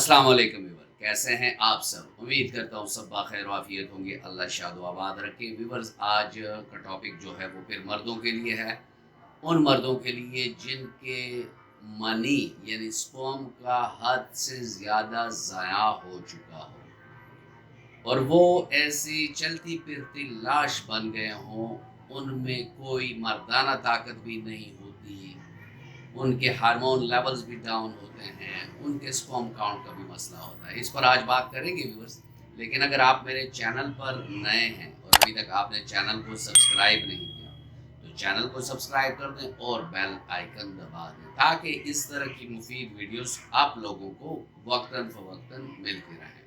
अस्सलाम वालेकुम व्यूवर, कैसे हैं आप सब। उम्मीद करता हूँ सब बाखैर वाफियत होंगे। अल्लाह शाद व आबाद रखे। व्यूवर्स, आज का टॉपिक जो है वो फिर मर्दों के लिए है। उन मर्दों के लिए जिनके मनी यानी स्पर्म का हद से ज़्यादा ज़ाया हो चुका हो और वो ऐसी चलती फिरती लाश बन गए हों। उनमें कोई मर्दाना ताकत भी नहीं होती, उनके हार्मोन लेवल्स भी डाउन होते हैं, उनके स्पर्म काउंट का भी मसला होता है। इस पर आज बात करेंगे व्यूअर्स। लेकिन अगर आप मेरे चैनल पर नए हैं और अभी तक आपने चैनल को सब्सक्राइब नहीं किया तो चैनल को सब्सक्राइब कर दें और बेल आइकन दबा दें ताकि इस तरह की मुफीद वीडियोस आप लोगों को वक्तन फवक्तन मिलती रहें।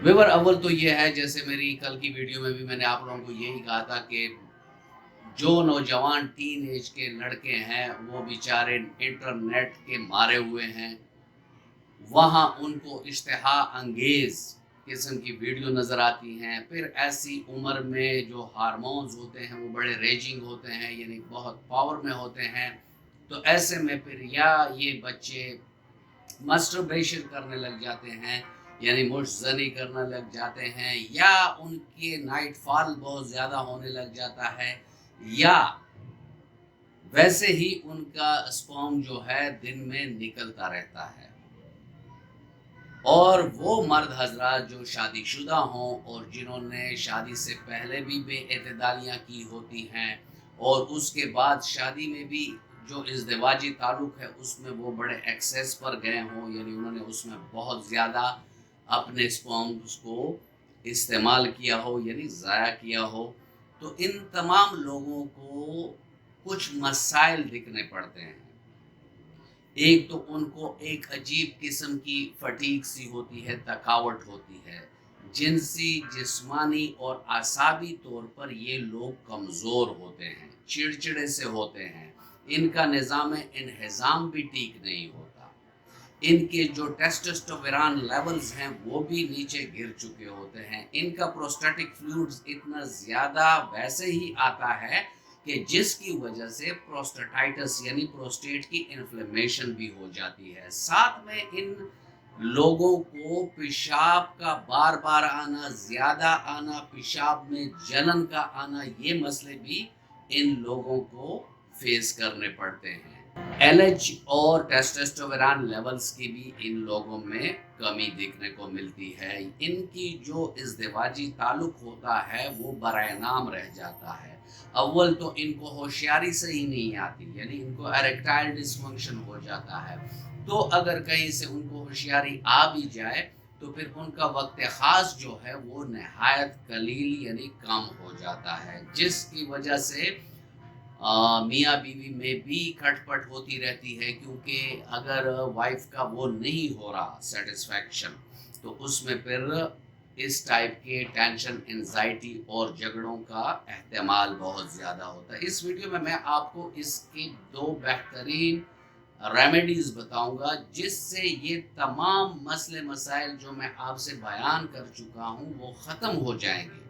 व्यूअर, अव्वल तो ये है, जैसे मेरी कल की वीडियो में भी मैंने आप लोगों को यही कहा था कि जो नौजवान टीन एज के लड़के हैं वो बेचारे इंटरनेट के मारे हुए हैं। वहाँ उनको इश्तिहा अंगेज किस्म की वीडियो नज़र आती हैं। फिर ऐसी उम्र में जो हार्मोन्स होते हैं वो बड़े रेजिंग होते हैं, यानी बहुत पावर में होते हैं। तो ऐसे में फिर या ये बच्चे मस्टरबेशन करने लग जाते हैं, यानी मुश्तज़नी करने लग जाते हैं, या उनके नाइट फॉल बहुत ज़्यादा होने लग जाता है, या वैसे ही उनका स्पर्म जो है दिन में निकलता रहता है। और वो मर्द हजरात जो शादीशुदा हों और जिन्होंने शादी से पहले भी बेएतदालियाँ की होती हैं और उसके बाद शादी में भी जो इज़्दिवाजी ताल्लुक़ है उसमें वो बड़े एक्सेस पर गए हों, यानी उन्होंने उसमें बहुत ज़्यादा अपने स्पर्म्स को इस्तेमाल किया हो, यानी ज़ाया किया हो, तो इन तमाम लोगों को कुछ मसाइल दिखने पड़ते हैं। एक तो उनको एक अजीब किस्म की फटीग सी होती है, थकावट होती है, जिनसी जिस्मानी और आसाबी तौर पर ये लोग कमज़ोर होते हैं, चिड़चिड़े से होते हैं, इनका निज़ाम इन्हिज़ाम भी ठीक नहीं होता, इनके जो टेस्टोस्टेरोन लेवल्स हैं वो भी नीचे गिर चुके होते हैं, इनका प्रोस्टेटिक फ्लूइड्स इतना ज़्यादा वैसे ही आता है कि जिसकी वजह से प्रोस्टेटाइटिस यानी प्रोस्टेट की इन्फ्लेमेशन भी हो जाती है। साथ में इन लोगों को पेशाब का बार बार आना, ज़्यादा आना, पेशाब में जलन का आना, ये मसले भी इन लोगों को फेस करने पड़ते हैं। एलएच और टेस्टोस्टेरोन लेवल्स की भी इन लोगों में कमी देखने को मिलती है। इनकी जो इज़्दिवाजी ताल्लुक़ होता है वो बरानाम रह जाता है। अव्वल तो इनको होशियारी से ही नहीं आती, यानी इनको एरेक्टाइल डिसफंक्शन हो जाता है। तो अगर कहीं से उनको होशियारी आ भी जाए तो फिर उनका वक्त ख़ास जो है वो नहायत कलील यानी कम हो जाता है, जिसकी वजह से मियाँ बीवी में भी खटपट होती रहती है, क्योंकि अगर वाइफ का वो नहीं हो रहा सेटिस्फैक्शन तो उसमें फिर इस टाइप के टेंशन, एंजाइटी और झगड़ों का एहतमाल बहुत ज़्यादा होता है। इस वीडियो में मैं आपको इसकी दो बेहतरीन रेमेडीज़ बताऊंगा जिससे ये तमाम मसले मसाइल जो मैं आपसे बयान कर चुका हूँ वो ख़त्म हो जाएंगे।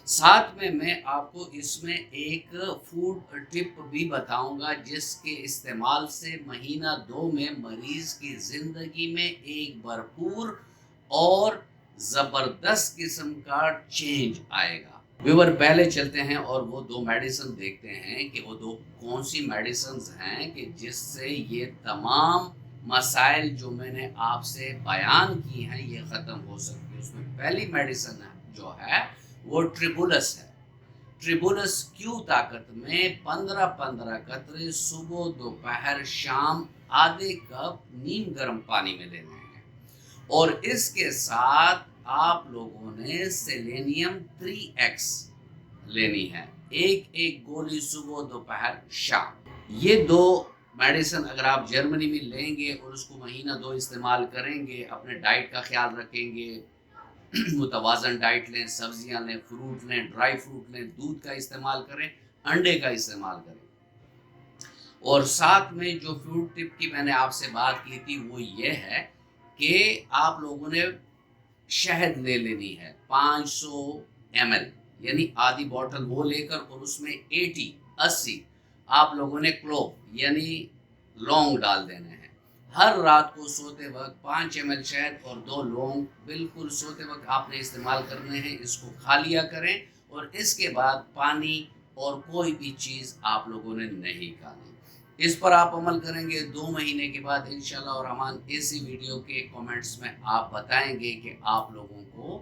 साथ में मैं आपको इसमें एक फूड टिप भी बताऊंगा जिसके इस्तेमाल से महीना 2 में मरीज़ की ज़िंदगी में एक भरपूर और ज़बरदस्त किस्म का चेंज आएगा। व्यूअर, पहले चलते हैं और वो 2 मेडिसिन देखते हैं कि वो 2 कौन सी मेडिसिन हैं कि जिससे ये तमाम मसाइल जो मैंने आपसे बयान की हैं ये ख़त्म हो सकती है। उसमें पहली मेडिसिन जो है वो ट्रिबुलस है। ट्रिबुलस क्यू ताकत में 15-15 कतरे सुबह, दोपहर, शाम आधे कप नीम गर्म पानी में लेने हैं। और इसके साथ आप लोगों ने सेलेनियम 3x लेनी है, एक गोली सुबह, दोपहर, शाम। ये 2 मेडिसिन अगर आप जर्मनी में लेंगे और उसको महीना 2 इस्तेमाल करेंगे, अपने डाइट का ख्याल रखेंगे, मुतवाज़न डाइट लें, सब्जियां लें, फ्रूट लें, ड्राई फ्रूट लें, दूध का इस्तेमाल करें, अंडे का इस्तेमाल करें। और साथ में जो फ्रूट टिप की मैंने आपसे बात की थी वो ये है कि आप लोगों ने शहद ले लेनी है 500 ml, यानी आधी बॉटल वो लेकर और उसमें 80 80 आप लोगों ने क्लोव यानी लौंग डाल देने हैं। हर रात को सोते वक्त 5 ml शहद और 2 लौंग बिल्कुल सोते वक्त आपने इस्तेमाल करने हैं। इसको खा लिया करें और इसके बाद पानी और कोई भी चीज़ आप लोगों ने नहीं खानी। इस पर आप अमल करेंगे 2 महीने के बाद इंशाल्लाह और रहमान इसी वीडियो के कमेंट्स में आप बताएंगे कि आप लोगों को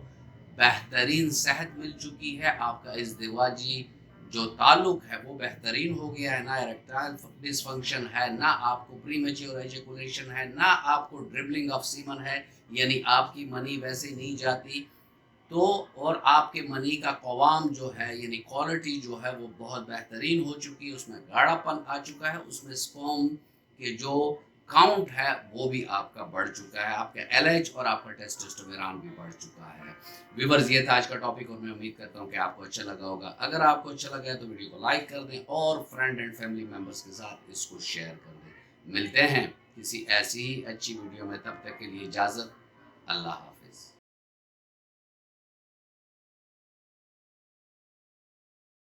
बेहतरीन सेहत मिल चुकी है, आपका इज़्दिवाजी जो ताल्लुक है वो बेहतरीन हो गया है, ना इरेक्टाइल डिसफंक्शन है, ना आपको प्रीमेच्योर एजैकुलेशन है, ना आपको ड्रिबलिंग ऑफ सीमन है, यानी आपकी मनी वैसे नहीं जाती। तो और आपके मनी का क़वाम जो है यानी क्वालिटी जो है वो बहुत बेहतरीन हो चुकी है, उसमें गाढ़ापन आ चुका है, उसमें स्पर्म के जो काउंट है वो भी आपका बढ़ चुका है, आपका एलएच और आपका टेस्टोस्टेरोन भी बढ़ चुका है। व्यूअर्स ये था आज का टॉपिक और मैं उम्मीद करता हूँ कि आपको अच्छा लगा होगा। अगर आपको अच्छा लगा है तो वीडियो को लाइक कर दें और फ्रेंड एंड फैमिली मेम्बर्स के साथ इसको शेयर कर दें। मिलते हैं किसी ऐसी ही अच्छी वीडियो में, तब तक के लिए इजाज़त, अल्लाह हाफ़िज़।